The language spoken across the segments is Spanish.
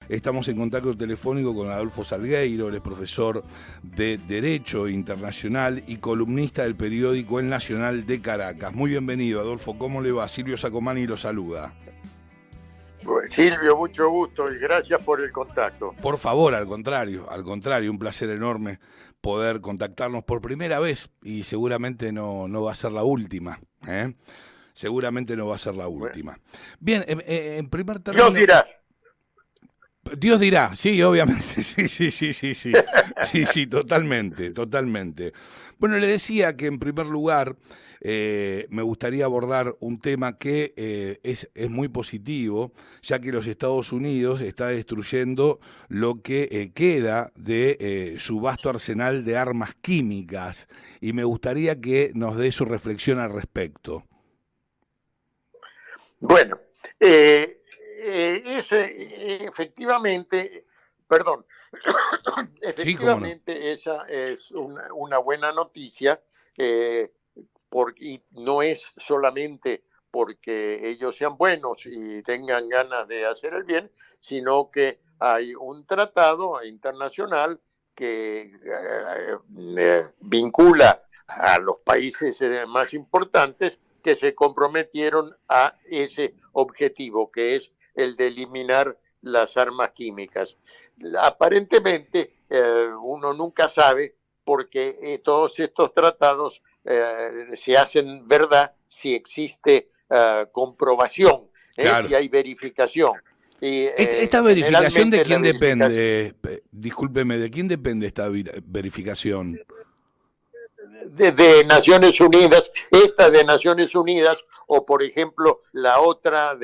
Estamos en contacto telefónico con Adolfo Salgueiro, él es profesor de Derecho Internacional y columnista del periódico El Nacional de Caracas. Muy bienvenido, Adolfo. ¿Cómo le va? Silvio Sacomani lo saluda. Silvio, mucho gusto y gracias por el contacto. Por favor, al contrario, un placer enorme poder contactarnos por primera vez y seguramente no va a ser la última, ¿eh? Seguramente no va a ser la última. Bien, en primer término... Dios dirá. Dios dirá, sí, obviamente, sí, totalmente. Bueno, le decía que en primer lugar me gustaría abordar un tema que es muy positivo, ya que los Estados Unidos está destruyendo lo que queda de su vasto arsenal de armas químicas, y me gustaría que nos dé su reflexión al respecto. Bueno, efectivamente, perdón, Sí, cómo no. efectivamente esa es una buena noticia, porque no es solamente porque ellos sean buenos y tengan ganas de hacer el bien, sino que hay un tratado internacional que vincula a los países más importantes que se comprometieron a ese objetivo, que es el de eliminar las armas químicas. Aparentemente, uno nunca sabe porque todos estos tratados se hacen verdad si existe comprobación, Claro. si hay verificación. Y ¿Esta verificación de quién verificación depende? Discúlpeme, ¿de quién depende esta verificación? de Naciones Unidas, esta de Naciones Unidas, o por ejemplo la otra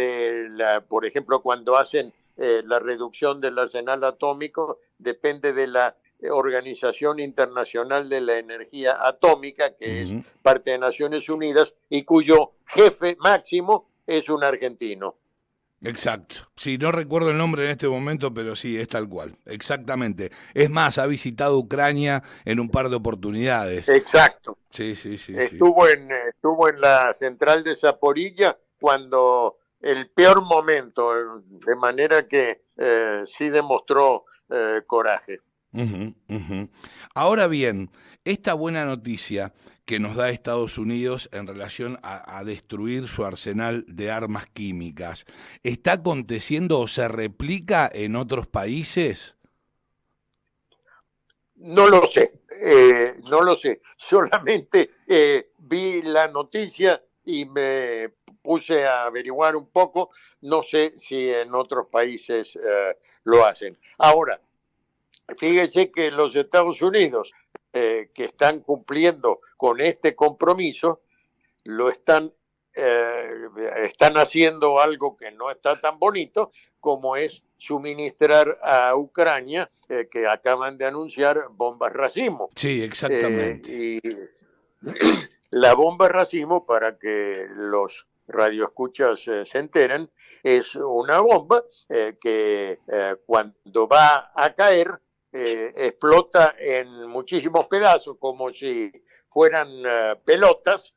por ejemplo cuando hacen la reducción del arsenal atómico, depende de la Organización Internacional de la Energía Atómica, que es parte de Naciones Unidas y cuyo jefe máximo es un argentino. Exacto. Sí, no recuerdo el nombre en este momento, pero sí, es tal cual. Exactamente. Es más, ha visitado Ucrania en un par de oportunidades. Exacto. Sí. Estuvo en la central de Zaporilla cuando el peor momento, de manera que sí demostró coraje. Ahora bien, esta buena noticia que nos da Estados Unidos en relación a destruir su arsenal de armas químicas, ¿está aconteciendo o se replica en otros países? No lo sé, no lo sé. Solamente vi la noticia y me puse a averiguar un poco. No sé si en otros países lo hacen. Ahora, fíjese que los Estados Unidos, que están cumpliendo con este compromiso, lo están haciendo algo que no está tan bonito, como es suministrar a Ucrania, que acaban de anunciar, bombas racimo. Sí, exactamente. Y la bomba racimo, para que los radioescuchas se enteren, es una bomba que cuando va a caer explota en muchísimos pedazos, como si fueran pelotas,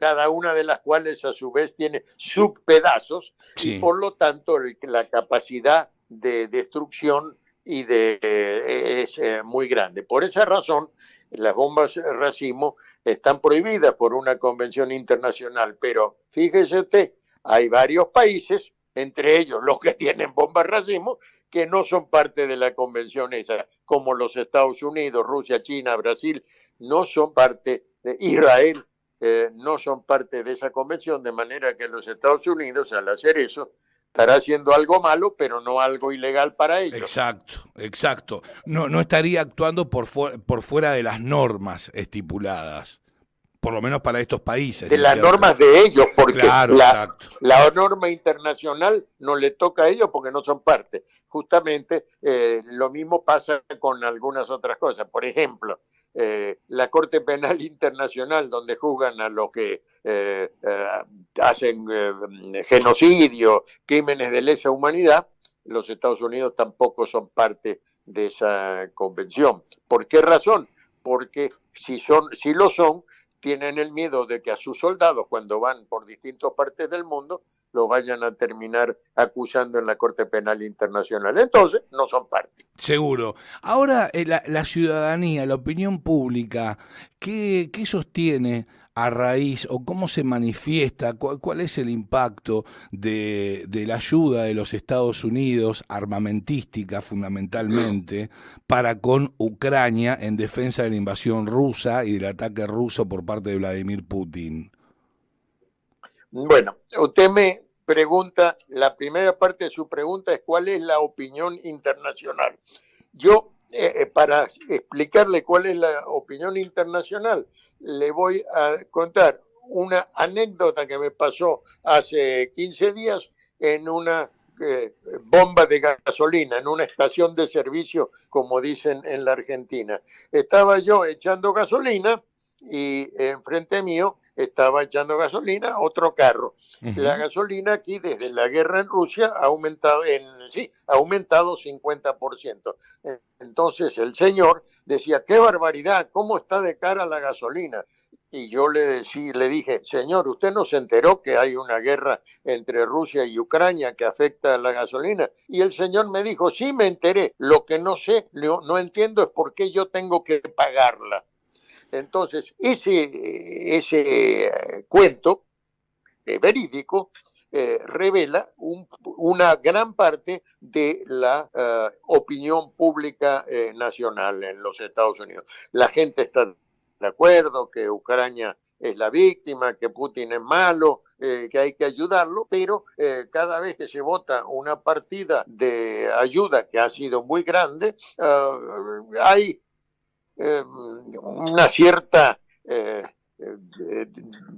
cada una de las cuales a su vez tiene subpedazos, y Sí. por lo tanto la capacidad de destrucción es muy grande. Por esa razón, las bombas racimo están prohibidas por una convención internacional, pero fíjese usted, hay varios países, entre ellos los que tienen bombas racimo, que no son parte de la convención esa, como los Estados Unidos, Rusia, China, Brasil, no son parte de Israel, no son parte de esa convención, de manera que los Estados Unidos, al hacer eso, estará haciendo algo malo, pero no algo ilegal para ellos. Exacto. No estaría actuando por fuera de las normas estipuladas, por lo menos para estos países, De ¿no es las cierto? normas de ellos, porque Claro, exacto. la norma internacional no le toca a ellos porque no son parte. Justamente lo mismo pasa con algunas otras cosas. Por ejemplo, la Corte Penal Internacional, donde juzgan a los que hacen genocidio, crímenes de lesa humanidad, los Estados Unidos tampoco son parte de esa convención. ¿Por qué razón? Porque si lo son, tienen el miedo de que a sus soldados, cuando van por distintas partes del mundo, lo vayan a terminar acusando en la Corte Penal Internacional. Entonces, no son parte. Seguro. Ahora, la ciudadanía, la opinión pública, ¿qué sostiene a raíz o cómo se manifiesta? ¿Cuál es el impacto de la ayuda de los Estados Unidos, armamentística fundamentalmente, para con Ucrania en defensa de la invasión rusa y del ataque ruso por parte de Vladimir Putin? Bueno, usted me pregunta, la primera parte de su pregunta es ¿cuál es la opinión internacional? Yo, para explicarle cuál es la opinión internacional, le voy a contar una anécdota que me pasó hace 15 días en una bomba de gasolina, en una estación de servicio, como dicen en la Argentina. Estaba yo echando gasolina y enfrente mío estaba echando gasolina otro carro. La gasolina aquí desde la guerra en Rusia ha aumentado, ha aumentado 50%. Entonces el señor decía, qué barbaridad, ¿cómo está de cara la gasolina? Y yo le dije, señor, ¿usted no se enteró que hay una guerra entre Rusia y Ucrania que afecta a la gasolina? Y el señor me dijo, sí, me enteré, lo que no sé, no entiendo es por qué yo tengo que pagarla. Entonces, ese cuento verídico revela una gran parte de la opinión pública nacional en los Estados Unidos. La gente está de acuerdo que Ucrania es la víctima, que Putin es malo, que hay que ayudarlo, pero cada vez que se vota una partida de ayuda que ha sido muy grande, hay una cierta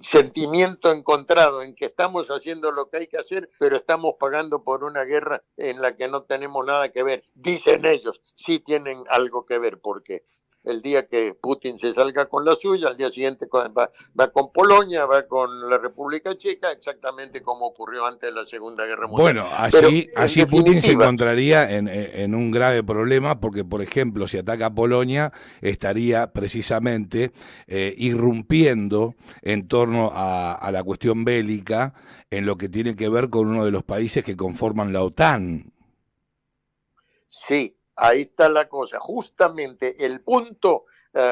sentimiento encontrado en que estamos haciendo lo que hay que hacer, pero estamos pagando por una guerra en la que no tenemos nada que ver. Dicen ellos, sí tienen algo que ver, porque el día que Putin se salga con la suya, al día siguiente va con Polonia, va con la República Checa, exactamente como ocurrió antes de la Segunda Guerra Mundial. Bueno, Pero, así Putin se encontraría en un grave problema porque, por ejemplo, si ataca a Polonia, estaría precisamente irrumpiendo en torno a la cuestión bélica en lo que tiene que ver con uno de los países que conforman la OTAN. Sí, ahí está la cosa. Justamente el punto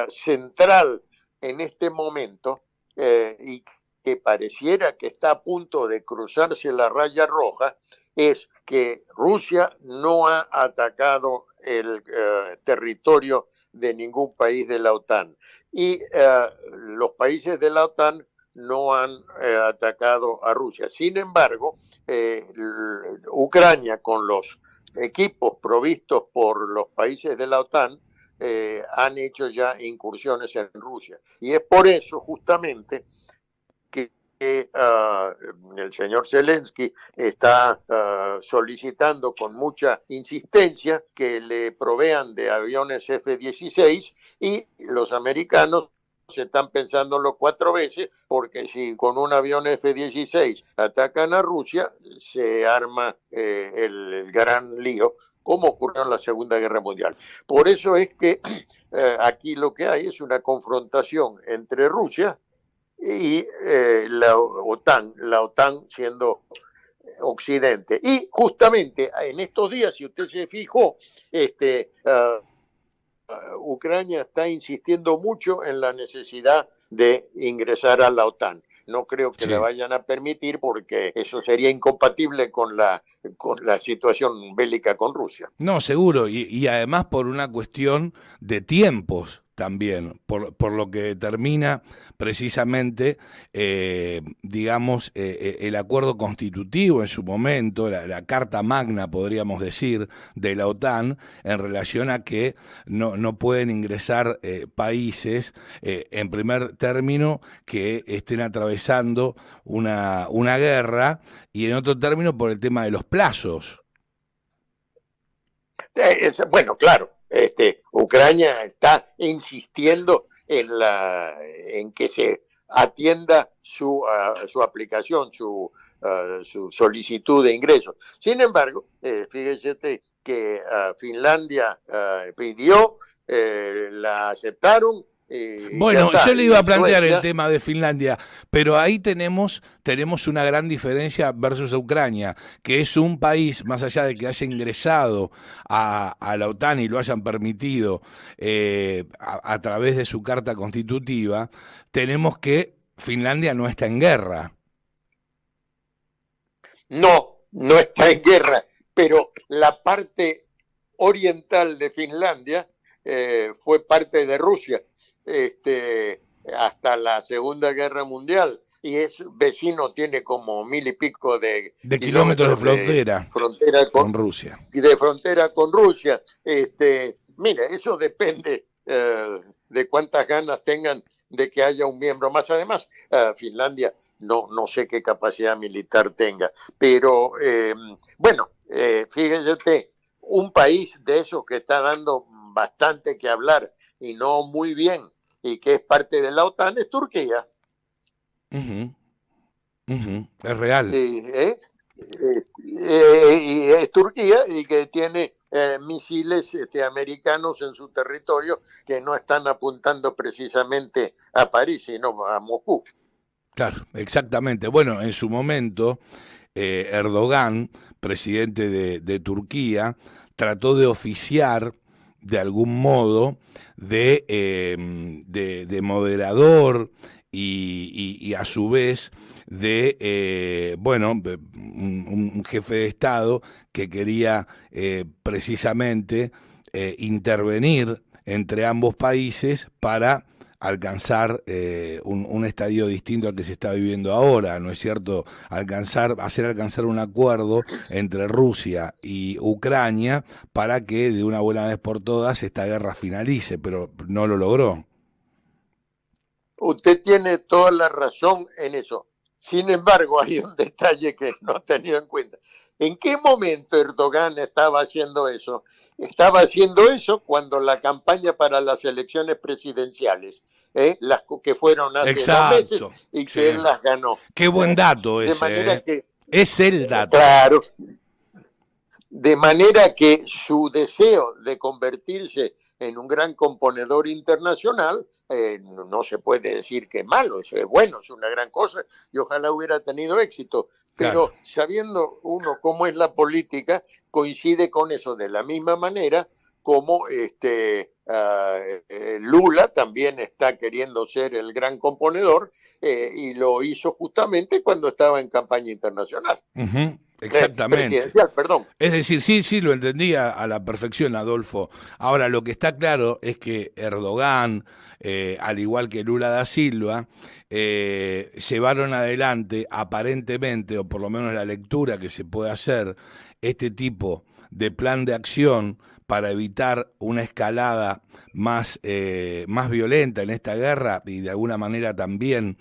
central en este momento y que pareciera que está a punto de cruzarse la raya roja es que Rusia no ha atacado el territorio de ningún país de la OTAN y los países de la OTAN no han atacado a Rusia. Sin embargo, Ucrania con los equipos provistos por los países de la OTAN han hecho ya incursiones en Rusia. Y es por eso justamente que el señor Zelensky está solicitando con mucha insistencia que le provean de aviones F-16 y los americanos se están pensándolo 4 veces porque si con un avión F-16 atacan a Rusia se arma el gran lío como ocurrió en la Segunda Guerra Mundial. Por eso es que aquí lo que hay es una confrontación entre Rusia y la OTAN siendo Occidente. Y justamente en estos días, si usted se fijó, Ucrania está insistiendo mucho en la necesidad de ingresar a la OTAN. No creo que le vayan a permitir porque eso sería incompatible con la situación bélica con Rusia. No, seguro, y además por una cuestión de tiempos también, por lo que determina precisamente, digamos, el acuerdo constitutivo en su momento, la Carta Magna, podríamos decir, de la OTAN, en relación a que no pueden ingresar países, en primer término, que estén atravesando una guerra, y en otro término por el tema de los plazos. Bueno, claro, Ucrania está insistiendo en que se atienda su aplicación, su solicitud de ingreso. Sin embargo, fíjese que Finlandia pidió, la aceptaron Ya Bueno, está. yo le iba a Y plantear el Suecia, tema de Finlandia, pero ahí tenemos una gran diferencia versus Ucrania, que es un país, más allá de que haya ingresado a la OTAN y lo hayan permitido a través de su carta constitutiva, tenemos que Finlandia no está en guerra. no está en guerra, pero la parte oriental de Finlandia fue parte de Rusia hasta la Segunda Guerra Mundial y es vecino, tiene como 1000 y pico de De kilómetros de kilómetros frontera frontera con Rusia. de frontera con Rusia. Mira, eso depende de cuántas ganas tengan de que haya un miembro más. Además, Finlandia no sé qué capacidad militar tenga, pero bueno, fíjate, un país de esos que está dando bastante que hablar y no muy bien y que es parte de la OTAN es Turquía. Ujú, ujú, es real. Y es Turquía y que tiene misiles americanos en su territorio que no están apuntando precisamente a París, sino a Moscú. Claro, exactamente. Bueno, en su momento, Erdogan, presidente de Turquía, trató de oficiar de algún modo de moderador y a su vez bueno, un jefe de Estado que quería precisamente intervenir entre ambos países para alcanzar un estadio distinto al que se está viviendo ahora, ¿no es cierto? Hacer alcanzar un acuerdo entre Rusia y Ucrania para que de una buena vez por todas esta guerra finalice, pero no lo logró. Usted tiene toda la razón en eso. Sin embargo, hay un detalle que no ha tenido en cuenta. ¿En qué momento Erdogan estaba haciendo eso? Estaba haciendo eso cuando la campaña para las elecciones presidenciales, las que fueron hace 2 meses Exacto, y sí. que él las ganó. Qué buen dato De ese, manera ¿eh? que, Es el dato. claro, de manera que su deseo de convertirse en un gran componedor internacional no se puede decir que es malo, es bueno, es una gran cosa y ojalá hubiera tenido éxito. Claro. Pero sabiendo uno cómo es la política, coincide con eso de la misma manera como Lula también está queriendo ser el gran componedor y lo hizo justamente cuando estaba en campaña internacional. Ujú, exactamente. Presidencial, perdón. Es decir, sí, lo entendía a la perfección, Adolfo. Ahora, lo que está claro es que Erdogan, al igual que Lula da Silva, llevaron adelante, aparentemente, o por lo menos la lectura que se puede hacer, este tipo de plan de acción para evitar una escalada más violenta en esta guerra y de alguna manera también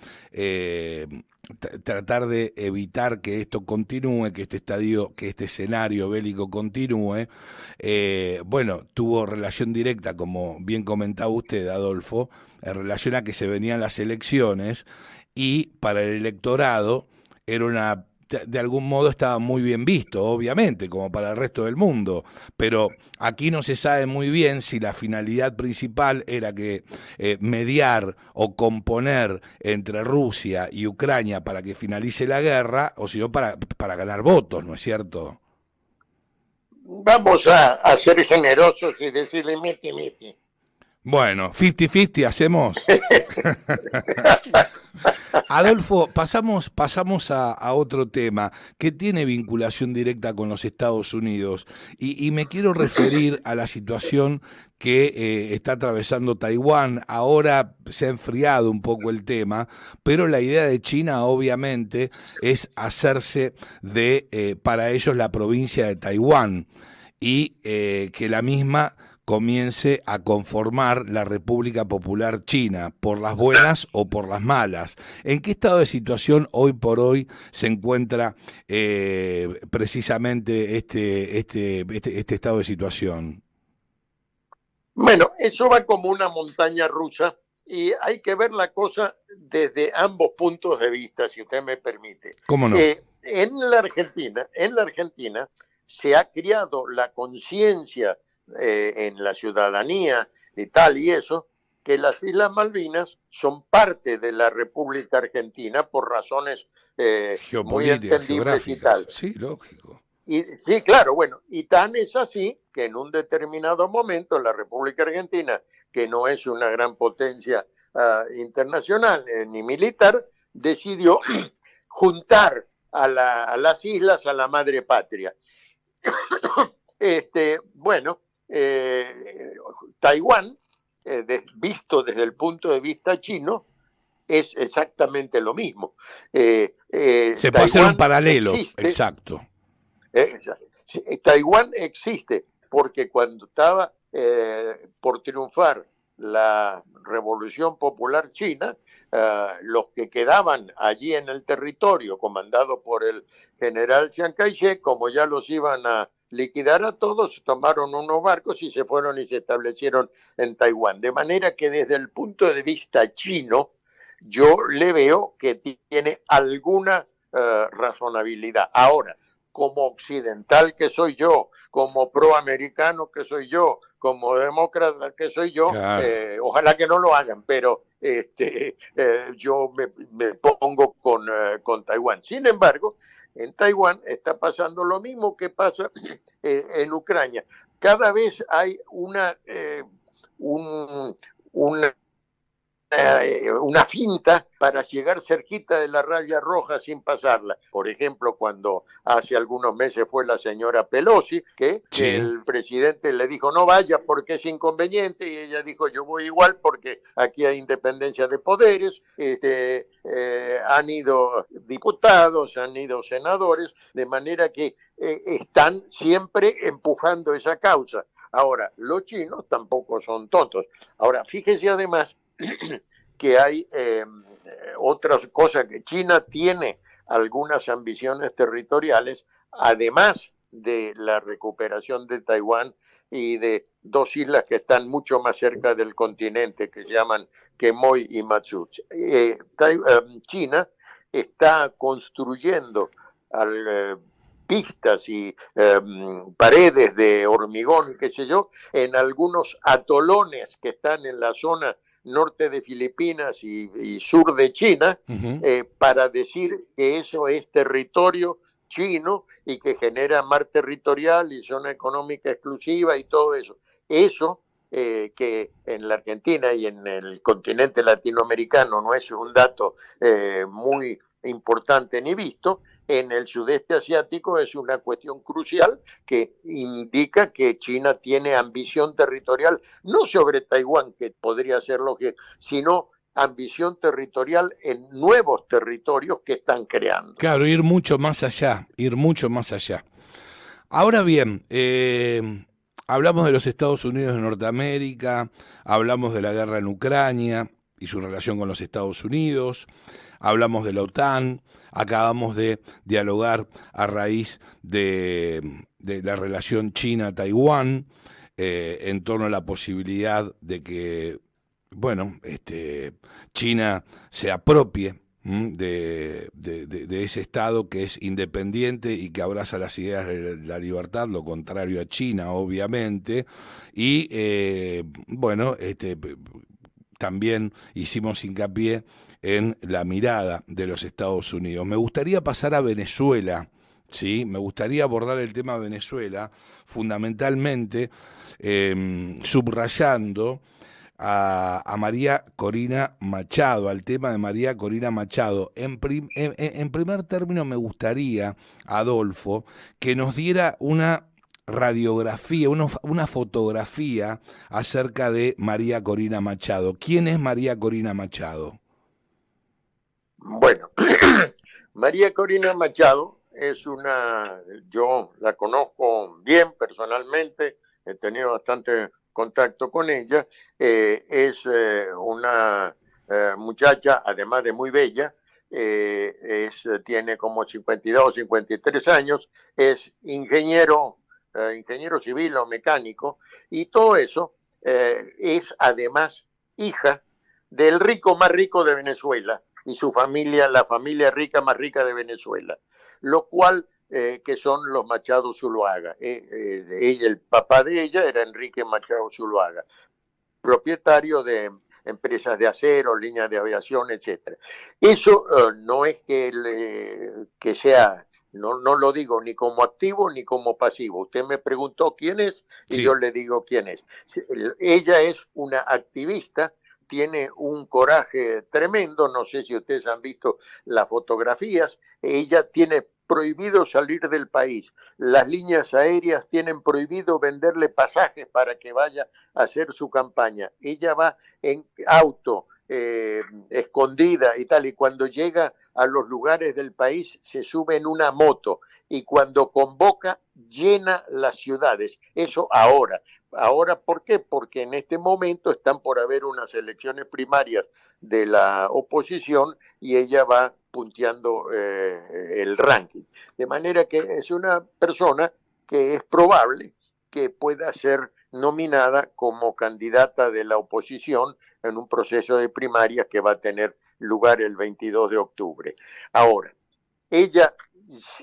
tratar de evitar que esto continúe, que este escenario bélico continúe. Bueno, tuvo relación directa, como bien comentaba usted, Adolfo, en relación a que se venían las elecciones y para el electorado era de algún modo estaba muy bien visto, obviamente, como para el resto del mundo, pero aquí no se sabe muy bien si la finalidad principal era que mediar o componer entre Rusia y Ucrania para que finalice la guerra, o si no para ganar votos, ¿no es cierto? Vamos a ser generosos y decirle miti miti. Bueno, 50-50 hacemos. Adolfo, pasamos a otro tema que tiene vinculación directa con los Estados Unidos y me quiero referir a la situación que está atravesando Taiwán. Ahora se ha enfriado un poco el tema, pero la idea de China obviamente es hacerse para ellos la provincia de Taiwán y que la misma comience a conformar la República Popular China, por las buenas o por las malas. ¿En qué estado de situación hoy por hoy se encuentra precisamente este estado de situación? Bueno, eso va como una montaña rusa y hay que ver la cosa desde ambos puntos de vista, si usted me permite. ¿Cómo no? En la Argentina se ha criado la conciencia en la ciudadanía y tal y eso, que las Islas Malvinas son parte de la República Argentina por razones muy Geopolíticas, entendibles y geográficas, tal. sí, lógico. Y sí, claro, bueno, y tan es así que en un determinado momento la República Argentina, que no es una gran potencia internacional ni militar, decidió juntar a las islas a la madre patria. Bueno, Taiwán, visto desde el punto de vista chino, es exactamente lo mismo. Se puede hacer un paralelo, existe, exacto. Taiwán existe porque cuando estaba por triunfar la Revolución Popular China, los que quedaban allí en el territorio, comandado por el general Chiang Kai-shek, como ya los iban a liquidar a todos, tomaron unos barcos y se fueron y se establecieron en Taiwán. De manera que desde el punto de vista chino, yo le veo que tiene alguna razonabilidad. Ahora, como occidental que soy yo, como proamericano que soy como demócrata que soy yo, Claro. ojalá que no lo hagan, pero yo me pongo con Taiwán. Sin embargo, en Taiwán está pasando lo mismo que pasa en Ucrania. Cada vez hay una finta para llegar cerquita de la raya roja sin pasarla. Por ejemplo, cuando hace algunos meses fue la señora Pelosi, que el presidente le dijo no vaya porque es inconveniente, y ella dijo yo voy igual porque aquí hay independencia de poderes. Han ido diputados, han ido senadores, de manera que están siempre empujando esa causa. Ahora, los chinos tampoco son tontos. Ahora, fíjese además que hay otras cosas, que China tiene algunas ambiciones territoriales, además de la recuperación de Taiwán y de dos islas que están mucho más cerca del continente, que se llaman Quemoy y Matsu. China está construyendo pistas y paredes de hormigón, qué sé yo, en algunos atolones que están en la zona norte de Filipinas y sur de China, para decir que eso es territorio chino y que genera mar territorial y zona económica exclusiva y todo eso. Eso que en la Argentina y en el continente latinoamericano no es un dato muy importante ni visto, en el sudeste asiático es una cuestión crucial que indica que China tiene ambición territorial, no sobre Taiwán, que podría ser lógico, sino ambición territorial en nuevos territorios que están creando. Claro, ir mucho más allá, ir mucho más allá. Ahora bien, hablamos de los Estados Unidos de Norteamérica, hablamos de la guerra en Ucrania y su relación con los Estados Unidos, hablamos de la OTAN, acabamos de dialogar a raíz de la relación China-Taiwán, en torno a la posibilidad de que, bueno, China se apropie de ese Estado que es independiente y que abraza las ideas de la libertad, lo contrario a China, obviamente, y bueno, también hicimos hincapié en la mirada de los Estados Unidos. Me gustaría pasar a Venezuela, ¿sí? Me gustaría abordar el tema de Venezuela, fundamentalmente subrayando a María Corina Machado, al tema de María Corina Machado. En primer término me gustaría, Adolfo, que nos diera una radiografía, una fotografía acerca de María Corina Machado. ¿Quién es María Corina Machado? Bueno, María Corina Machado yo la conozco bien personalmente, he tenido bastante contacto con ella, es una muchacha, además de muy bella, tiene como 52, 53 años, es ingeniero civil o mecánico, y todo eso es además hija del rico más rico de Venezuela, y su familia, la familia rica más rica de Venezuela, lo cual que son los Machado Zuluaga. El papá de ella era Enrique Machado Zuluaga, propietario de empresas de acero, líneas de aviación, etcétera. Eso no es que sea, no lo digo ni como activo ni como pasivo. Usted me preguntó quién es y yo Sí. le digo quién es. Ella es una activista, tiene un coraje tremendo, no sé si ustedes han visto las fotografías, ella tiene prohibido salir del país, las líneas aéreas tienen prohibido venderle pasajes para que vaya a hacer su campaña, ella va en auto, escondida y tal, y cuando llega a los lugares del país se sube en una moto y cuando convoca llena las ciudades, eso ahora. Ahora, ¿por qué? Porque en este momento están por haber unas elecciones primarias de la oposición y ella va punteando el ranking. De manera que es una persona que es probable que pueda ser nominada como candidata de la oposición en un proceso de primarias que va a tener lugar el 22 de octubre. Ahora, ella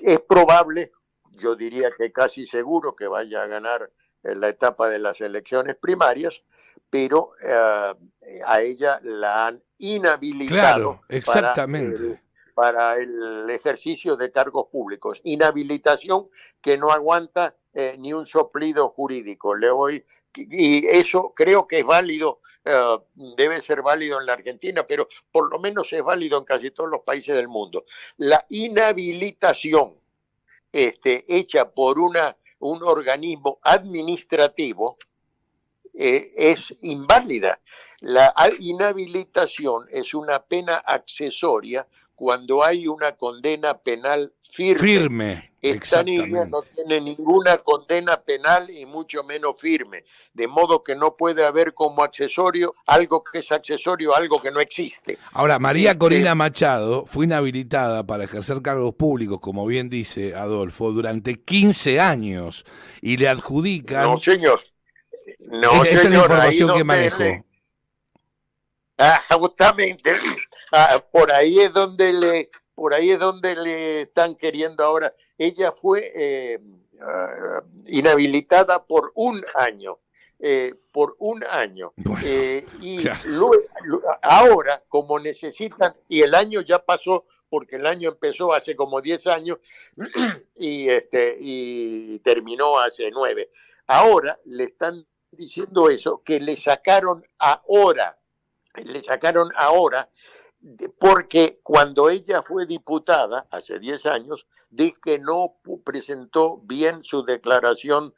es probable, yo diría que casi seguro que vaya a ganar la etapa de las elecciones primarias, pero a ella la han inhabilitado Claro, exactamente. para el ejercicio de cargos públicos. Inhabilitación que no aguanta ni un soplido jurídico. Y eso creo que es válido, debe ser válido en la Argentina, pero por lo menos es válido en casi todos los países del mundo. La inhabilitación hecha por un organismo administrativo es inválida. La inhabilitación es una pena accesoria cuando hay una condena penal firme. Firme, Esta niña no exactamente. tiene ninguna condena penal y mucho menos firme, de modo que no puede haber como accesorio algo que es accesorio a algo que no existe. Ahora, María Corina Machado fue inhabilitada para ejercer cargos públicos, como bien dice Adolfo, durante 15 años y le No, adjudican, señor. No, esa es la señor, ahí información que donde manejo. justamente, por ahí es donde le están queriendo ahora. Ella fue inhabilitada por un año. Bueno, Y claro, ahora, como necesitan, y el año ya pasó, porque el año empezó hace como 10 años y terminó hace 9. Ahora le están diciendo eso, que le sacaron ahora porque cuando ella fue diputada, hace 10 años, dice que no presentó bien su declaración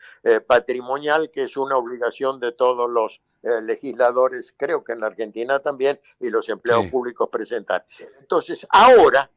patrimonial, que es una obligación de todos los legisladores, creo que en la Argentina también, y los empleados sí, públicos presentar. Entonces, ahora,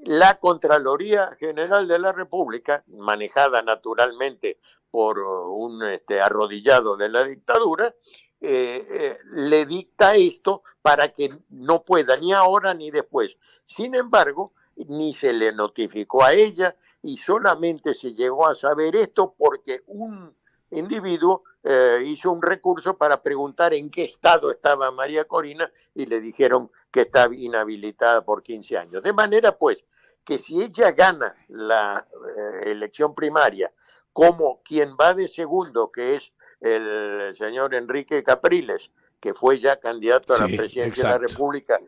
la Contraloría General de la República, manejada naturalmente por un arrodillado de la dictadura, le dicta esto para que no pueda ni ahora ni después. Sin embargo, ni se le notificó a ella y solamente se llegó a saber esto porque un individuo hizo un recurso para preguntar en qué estado estaba María Corina y le dijeron que estaba inhabilitada por 15 años. De manera pues que si ella gana la elección primaria como quien va de segundo, que es el señor Enrique Capriles, que fue ya candidato a la sí, presidencia de la exacto. República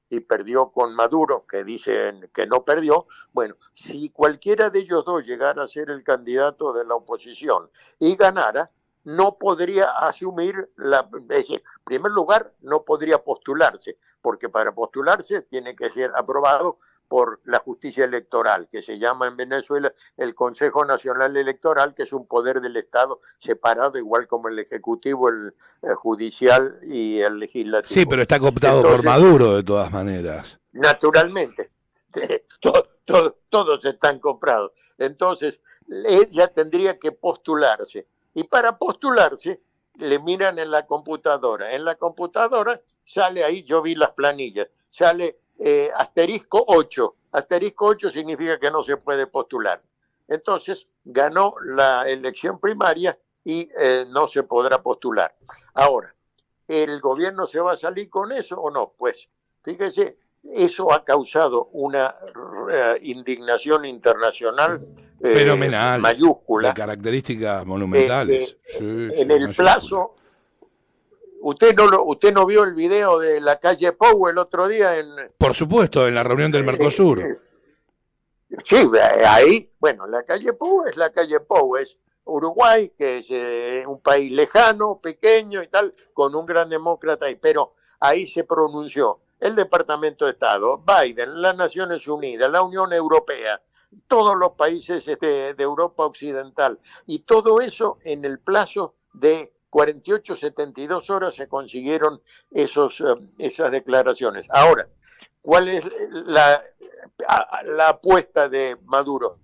y perdió con Maduro, que dicen que no perdió. Bueno, si cualquiera de ellos dos llegara a ser el candidato de la oposición y ganara, no podría asumir es decir, en primer lugar, no podría postularse, porque para postularse tiene que ser aprobado por la justicia electoral, que se llama en Venezuela el Consejo Nacional Electoral, que es un poder del Estado separado, igual como el Ejecutivo, el Judicial y el Sí, Legislativo. pero está cooptado por Entonces, Maduro de todas maneras. naturalmente, todos están comprados. Entonces, ella tendría que postularse. Y para postularse, le miran en la computadora. En la computadora sale ahí, yo vi las planillas, sale asterisco 8. Asterisco 8 significa que no se puede postular. Entonces, ganó la elección primaria y no se podrá postular. Ahora, ¿el gobierno se va a salir con eso o no? Pues, fíjese, eso ha causado una indignación internacional Fenomenal, de mayúscula características que monumentales. Sí, en sí, el mayúscula. plazo ¿Usted no vio el video de la calle Pou el otro día Por supuesto, en la reunión del Mercosur. Sí, ahí, bueno, la calle Pou es la calle Pou, es Uruguay, que es un país lejano, pequeño y tal, con un gran demócrata, pero ahí se pronunció el Departamento de Estado, Biden, las Naciones Unidas, la Unión Europea, todos los países de Europa Occidental, y todo eso en el plazo de 48, 72 horas se consiguieron esas declaraciones. Ahora, ¿cuál es la apuesta de Maduro?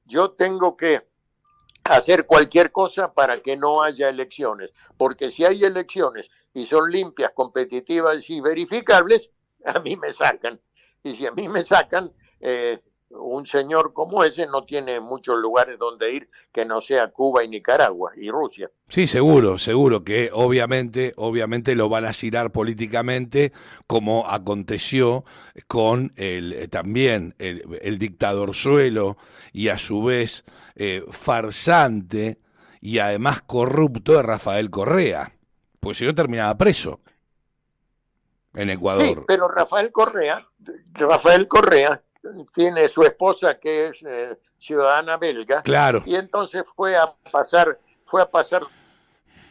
Yo tengo que hacer cualquier cosa para que no haya elecciones, porque si hay elecciones y son limpias, competitivas y verificables, a mí me sacan. Y si a mí me sacan, un señor como ese no tiene muchos lugares donde ir que no sea Cuba y Nicaragua y Rusia. Sí, seguro que obviamente lo van a cirar políticamente, como aconteció con también el dictadorzuelo y a su vez farsante y además corrupto de Rafael Correa, pues si no terminaba preso en Ecuador. Sí, pero Rafael Correa tiene su esposa que es ciudadana belga, claro, y entonces fue a pasar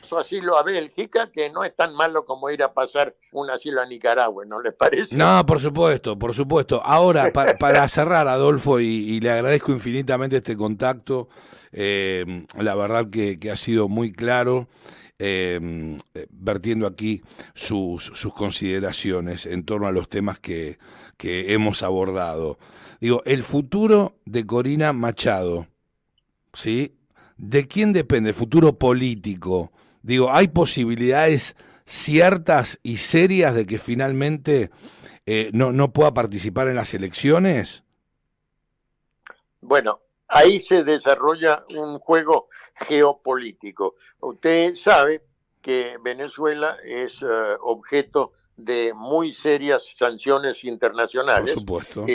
su asilo a Bélgica, que no es tan malo como ir a pasar un asilo a Nicaragua, ¿no les parece? No, por supuesto. Ahora, para cerrar, Adolfo, y le agradezco infinitamente este contacto, la verdad que ha sido muy claro, vertiendo aquí sus consideraciones en torno a los temas que hemos abordado. Digo, el futuro de Corina Machado, ¿sí? ¿De quién depende? El futuro político. Digo, ¿hay posibilidades ciertas y serias de que finalmente no pueda participar en las elecciones? Bueno, ahí se desarrolla un juego geopolítico. Usted sabe que Venezuela es objeto de muy serias sanciones internacionales. Por supuesto.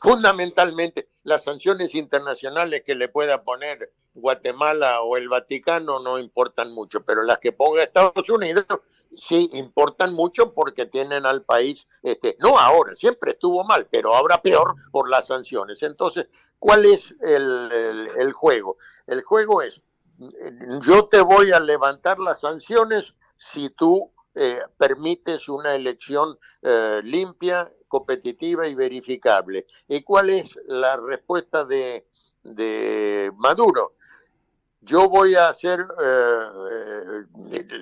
Fundamentalmente, las sanciones internacionales que le pueda poner Guatemala o el Vaticano no importan mucho, pero las que ponga Estados Unidos sí importan mucho porque tienen al país, no ahora, siempre estuvo mal, pero ahora peor por las sanciones. Entonces, ¿cuál es el juego? El juego es, yo te voy a levantar las sanciones si tú permites una elección limpia, competitiva y verificable. ¿Y cuál es la respuesta de Maduro? Yo voy a hacer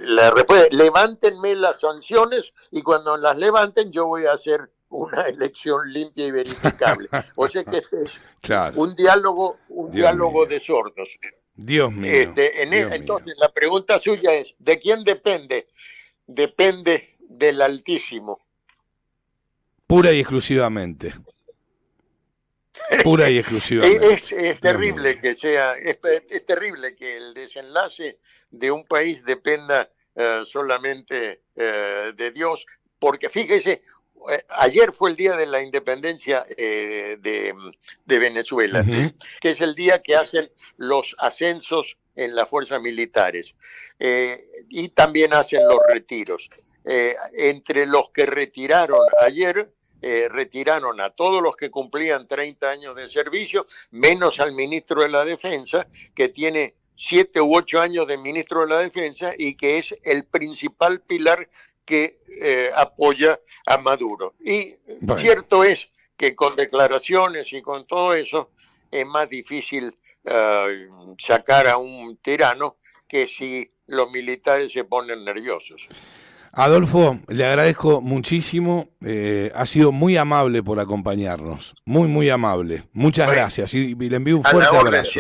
la respuesta, levántenme las sanciones y cuando las levanten yo voy a hacer una elección limpia y verificable. O sea que este es claro. un diálogo de sordos. Dios mío. Entonces, la pregunta suya es, ¿de quién depende? Depende del Altísimo. Pura y exclusivamente. Pura y exclusivamente. Es terrible que sea, es terrible que el desenlace de un país dependa solamente de Dios, porque fíjese, ayer fue el día de la independencia de Venezuela, ¿sí? Que es el día que hacen los ascensos en las fuerzas militares y también hacen los retiros. Entre los que retiraron ayer, retiraron a todos los que cumplían 30 años de servicio, menos al ministro de la Defensa, que tiene 7 u 8 años de ministro de la Defensa y que es el principal pilar que apoya a Maduro. Y bueno, cierto es que con declaraciones y con todo eso es más difícil sacar a un tirano que si los militares se ponen nerviosos. Adolfo, le agradezco muchísimo, ha sido muy amable por acompañarnos, muy amable. Muchas gracias y le envío un fuerte abrazo.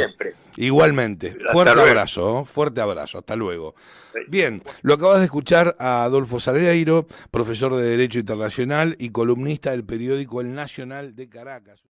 Igualmente, fuerte abrazo, hasta luego. Sí. Bien, lo acabas de escuchar a Adolfo Sareiro, profesor de Derecho Internacional y columnista del periódico El Nacional de Caracas.